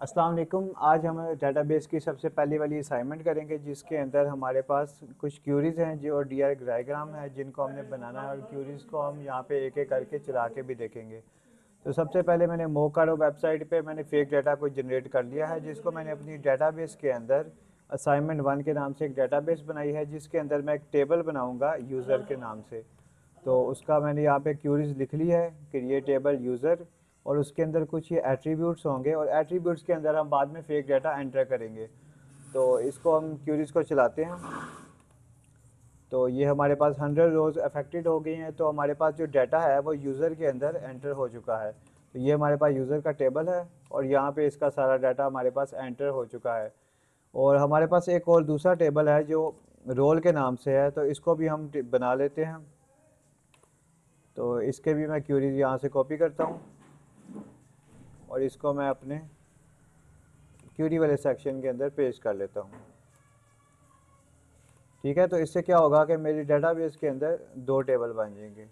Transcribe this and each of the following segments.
अस्सलाम वालेकुम। आज हम डेटाबेस की सबसे पहली वाली असाइनमेंट करेंगे जिसके अंदर हमारे पास कुछ क्यूरीज़ हैं जो डी आर डायग्राम है जिनको हमने बनाना है और क्यूरीज़ को हम यहाँ पे एक एक करके चला के भी देखेंगे। तो सबसे पहले मैंने मोकाडो वेबसाइट पे मैंने फेक डाटा को जनरेट कर लिया है जिसको मैंने अपनी डेटाबेस के अंदर असाइनमेंट 1 के नाम से एक डेटाबेस बनाई है जिसके अंदर मैं एक टेबल बनाऊंगा यूज़र के नाम से। तो उसका मैंने यहाँ पे क्यूरीज लिख ली है क्रिएट टेबल यूज़र, और उसके अंदर कुछ ये एट्रीब्यूट्स होंगे और एट्रीब्यूट्स के अंदर हम बाद में फेक डाटा एंटर करेंगे। तो इसको हम क्यूरीज को चलाते हैं। तो ये हमारे पास 100 रोज़ अफेक्टेड हो गई हैं। तो हमारे पास जो डाटा है वो यूज़र के अंदर एंटर हो चुका है। तो ये हमारे पास यूज़र का टेबल है और यहाँ पे इसका सारा डाटा हमारे पास एंटर हो चुका है। और हमारे पास एक और दूसरा टेबल है जो रोल के नाम से है, तो इसको भी हम बना लेते हैं। तो इसके भी मैं क्यूरीज यहाँ से कॉपी करता हूँ और इसको मैं अपने क्यूरी वाले सेक्शन के अंदर पेस्ट कर लेता हूँ। ठीक है, तो इससे क्या होगा कि मेरी डेटाबेस के अंदर दो टेबल बन जाएंगे,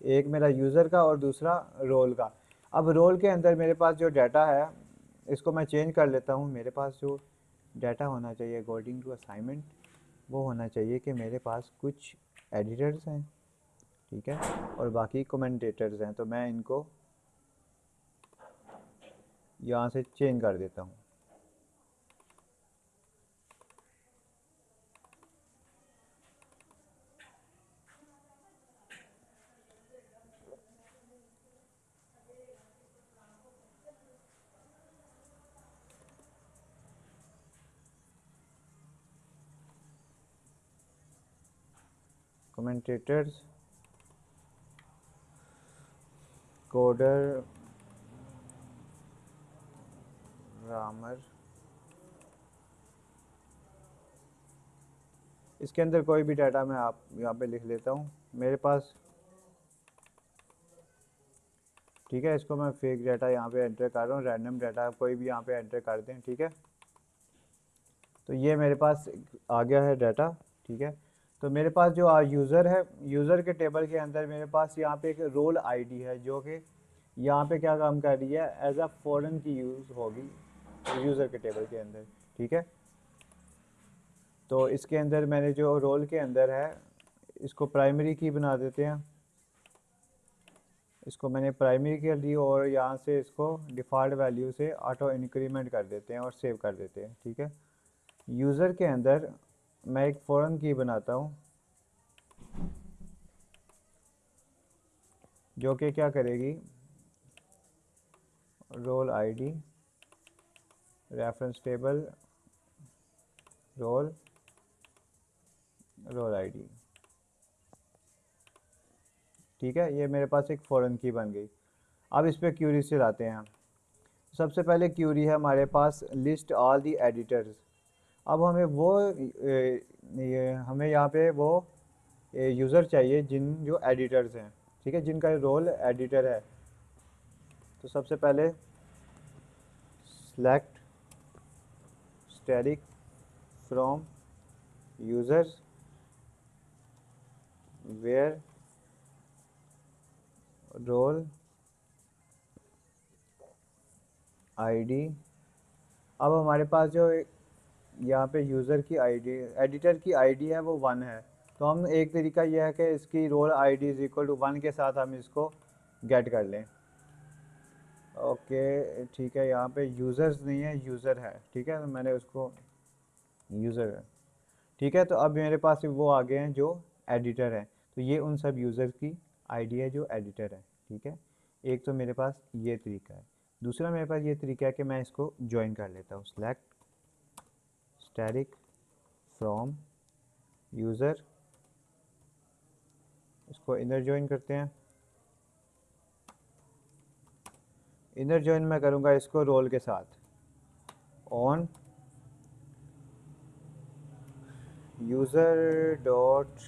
एक मेरा यूज़र का और दूसरा रोल का। अब रोल के अंदर मेरे पास जो डाटा है इसको मैं चेंज कर लेता हूँ। मेरे पास जो डाटा होना चाहिए अकॉर्डिंग टू असाइनमेंट वो होना चाहिए कि मेरे पास कुछ एडिटर्स हैं, ठीक है, और बाकी कमेंटेटर्स हैं। तो मैं इनको यहाँ से चेंज कर देता हूँ। कमेंटेटर्स, कोडर, रामर, इसके अंदर कोई भी डाटा मैं आप यहाँ पे लिख लेता हूँ मेरे पास। ठीक है, इसको मैं फेक डाटा यहाँ पे एंटर कर रहा हूँ, रैंडम डाटा कोई भी यहाँ पे एंटर कर दें। ठीक है, तो ये मेरे पास आ गया है डाटा। ठीक है, तो मेरे पास जो यूज़र है, यूज़र के टेबल के अंदर मेरे पास यहाँ पे एक रोल आईडी है जो कि यहाँ पे क्या काम कर रही है, एज अ फॉरेन की यूज़ होगी यूज़र के टेबल के अंदर। ठीक है, तो इसके अंदर मैंने जो रोल के अंदर है इसको प्राइमरी की बना देते हैं। इसको मैंने प्राइमरी कर ली और यहाँ से इसको डिफ़ॉल्ट वैल्यू से ऑटो इंक्रीमेंट कर देते हैं और सेव कर देते हैं। ठीक है, यूज़र के अंदर मैं एक फॉरेन की बनाता हूँ जो कि क्या करेगी, role ID reference table role role ID. ठीक है, ये मेरे पास एक फॉरेन की बन गई। अब इस पर क्यूरी चलाते हैं। सबसे पहले क्यूरी है हमारे पास लिस्ट ऑल दी एडिटर्स। अब हमें वो हमें यहाँ पे वो यूज़र चाहिए जिन जो एडिटर्स हैं, ठीक है, जिनका रोल एडिटर है। तो सबसे पहले select static from users where role ID. अब हमारे पास जो यहाँ पे यूज़र की आईडी, एडिटर की आईडी है वो 1 है। तो हम एक तरीका यह है कि इसकी role ID is equal to 1 के साथ हम इसको गेट कर लें। ओके, ठीक है, यहाँ पे यूज़र्स नहीं है, यूज़र है। ठीक है, तो मैंने उसको यूज़र है। ठीक है, तो अब मेरे पास वो आ गए हैं जो एडिटर है। तो ये उन सब यूज़र की आईडी है जो एडिटर है। ठीक है, एक तो मेरे पास ये तरीका है। दूसरा मेरे पास ये तरीका है कि मैं इसको ज्वाइन कर लेता हूँ, सेलेक्ट स्टैटिक फ्रॉम यूज़र, इसको इनर ज्वाइन करते हैं। इनर ज्वाइन मैं करूँगा इसको रोल के साथ, ऑन यूज़र डॉट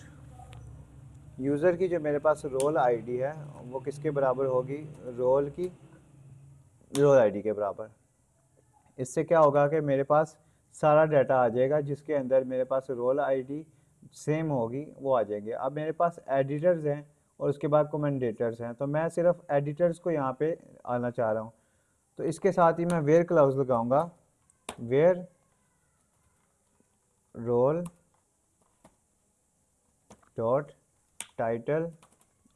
यूज़र की जो मेरे पास रोल आईडी है वो किसके बराबर होगी, रोल की रोल आईडी के बराबर। इससे क्या होगा कि मेरे पास सारा डाटा आ जाएगा जिसके अंदर मेरे पास रोल आईडी सेम होगी, वो आ जाएंगे। अब मेरे पास एडिटर्स हैं और उसके बाद कमेंटेटर्स हैं, तो मैं सिर्फ एडिटर्स को यहाँ पे आना चाह रहा हूँ। तो इसके साथ ही मैं वेयर क्लाउज लगाऊंगा, where role dot title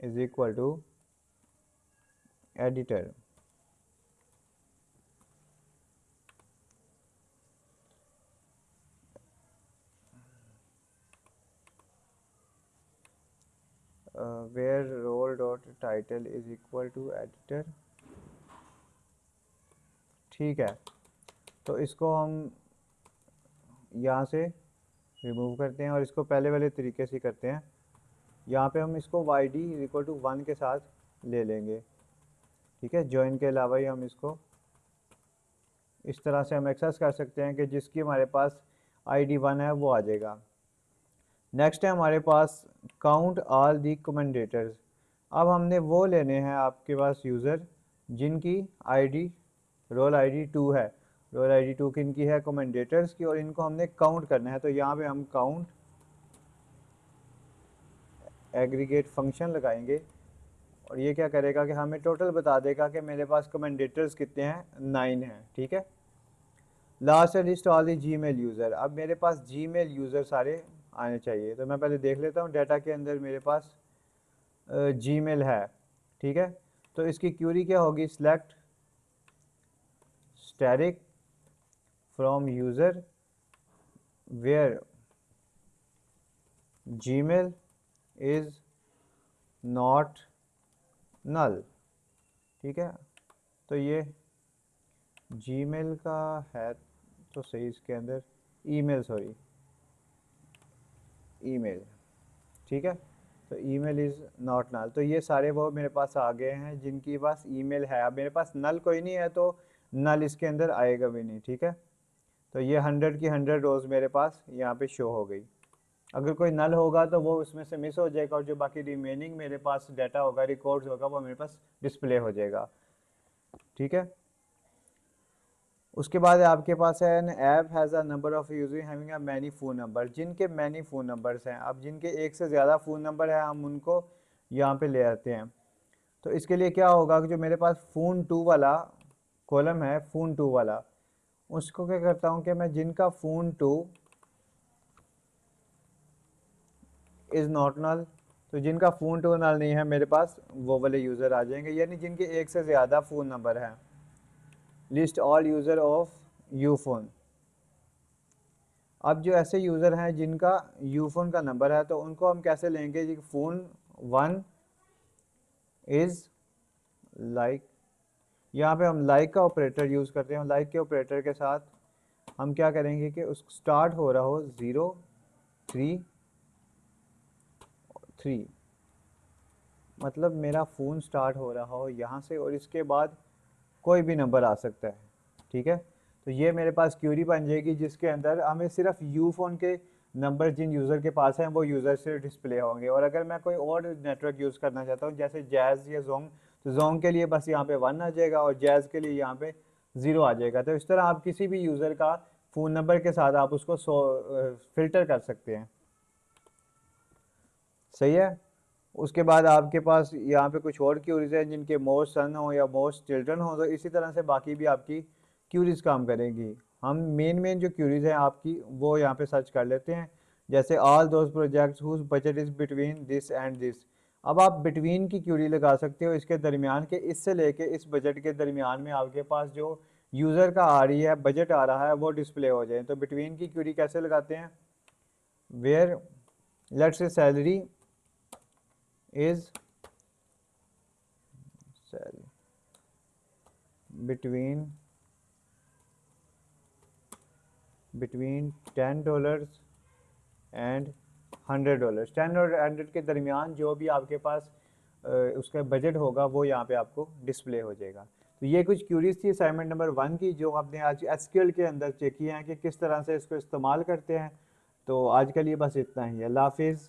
is equal to editor. Where role dot title is equal to editor. ठीक है, तो इसको हम यहाँ से रिमूव करते हैं और इसको पहले वाले तरीके से करते हैं। यहाँ पे हम इसको yd इक्वल टू 1 के साथ ले लेंगे। ठीक है, जॉइन के अलावा ही हम इसको इस तरह से हम एक्सेस कर सकते हैं कि जिसकी हमारे पास id 1 है वो आ जाएगा। नेक्स्ट है हमारे पास काउंट ऑल दी कमेंडेटर्स। अब हमने वो लेने हैं आपके पास यूज़र जिनकी id रोल id 2 है। रोल id 2 किनकी है? कमेंडेटर्स की, और इनको हमने काउंट करना है। तो यहाँ पे हम काउंट एग्रीगेट फंक्शन लगाएंगे और ये क्या करेगा कि हमें टोटल बता देगा कि मेरे पास कमेंडेटर्स कितने हैं, 9 हैं। ठीक है, लास्ट है list all the Gmail user. अब मेरे पास जीमेल यूज़र सारे आने चाहिए, तो मैं पहले देख लेता हूँ डाटा के अंदर मेरे पास जीमेल है। ठीक है, तो इसकी क्यूरी क्या होगी? Select static from user where Gmail is not null. ठीक है, तो ये जीमेल का है तो सही, इसके अंदर ईमेल, सॉरी ईमेल। ठीक है, तो ईमेल इज़ नॉट नल। तो ये सारे वो मेरे पास आ गए हैं जिनकी पास ईमेल है। अब मेरे पास नल कोई नहीं है तो नल इसके अंदर आएगा भी नहीं। ठीक है, तो ये 100 की 100 रोज़ मेरे पास यहाँ पे शो हो गई। अगर कोई नल होगा तो वो उसमें से मिस हो जाएगा और जो बाकी रिमेनिंग मेरे पास डाटा होगा, रिकॉर्ड्स होगा, वो मेरे पास डिस्प्ले हो जाएगा। ठीक है, उसके बाद आपके पास है an app has a number of user having a many phone number. जिनके मैनी फ़ोन नंबर्स हैं, अब जिनके एक से ज़्यादा फ़ोन नंबर है हम उनको यहाँ पे ले आते हैं। तो इसके लिए क्या होगा कि जो मेरे पास फ़ोन 2 वाला कॉलम है, फ़ोन 2 वाला, उसको क्या करता हूँ कि मैं जिनका फ़ोन 2 इज़ नॉट नल, तो जिनका फ़ोन 2 नल नहीं है मेरे पास वो वाले यूज़र आ जाएंगे, यानी जिनके एक से ज़्यादा फ़ोन नंबर हैं। List all user of you phone. अब जो ऐसे यूज़र हैं जिनका यू फोन का नंबर है तो उनको हम कैसे लेंगे जी? फ़ोन 1 इज़ लाइक, यहाँ पे हम लाइक का ऑपरेटर यूज़ करते हैं। लाइक के ऑपरेटर के साथ हम क्या करेंगे कि उस स्टार्ट हो रहा हो 0 3 3, मतलब मेरा फ़ोन स्टार्ट हो रहा हो यहाँ से और इसके बाद कोई भी नंबर आ सकता है। ठीक है, तो ये मेरे पास क्यूरी बन जाएगी जिसके अंदर हमें सिर्फ यू फोन के नंबर जिन यूज़र के पास हैं वो यूज़र से डिस्प्ले होंगे। और अगर मैं कोई और नेटवर्क यूज़ करना चाहता हूँ जैसे जैज़ या जोंग, तो जोंग के लिए बस यहाँ पे 1 आ जाएगा और जैज़ के लिए यहाँ पे 0 आ जाएगा। तो इस तरह आप किसी भी यूज़र का फ़ोन नंबर के साथ आप उसको फ़िल्टर कर सकते हैं। सही है, उसके बाद आपके पास यहाँ पे कुछ और क्यूरीज हैं जिनके मोस्ट सन हो या मोस्ट चिल्ड्रन हो, तो इसी तरह से बाकी भी आपकी क्यूरीज काम करेंगी। हम मेन जो क्यूरीज हैं आपकी वो यहाँ पे सर्च कर लेते हैं, जैसे all those projects whose budget is between this and this. अब आप बिटवीन की क्यूरी लगा सकते हो, इसके दरमियान के, इससे लेके इस बजट के दरमियान में आपके पास जो यूज़र का आ रही है बजट आ रहा है वो डिस्प्ले हो जाए। तो बिटवीन की क्यूरी कैसे लगाते हैं? Where let's say salary is between $10 and $100। 10 और 100 के दरमियान जो भी आपके पास उसका बजट होगा वो यहाँ पे आपको डिस्प्ले हो जाएगा। तो ये कुछ क्यूरीज थी असाइनमेंट नंबर 1 की जो आपने आज एसक्यूएल के अंदर चेक किए हैं कि किस तरह से इसको इस्तेमाल करते हैं। तो आज के लिए बस इतना ही है। अल्लाह हाफिज़।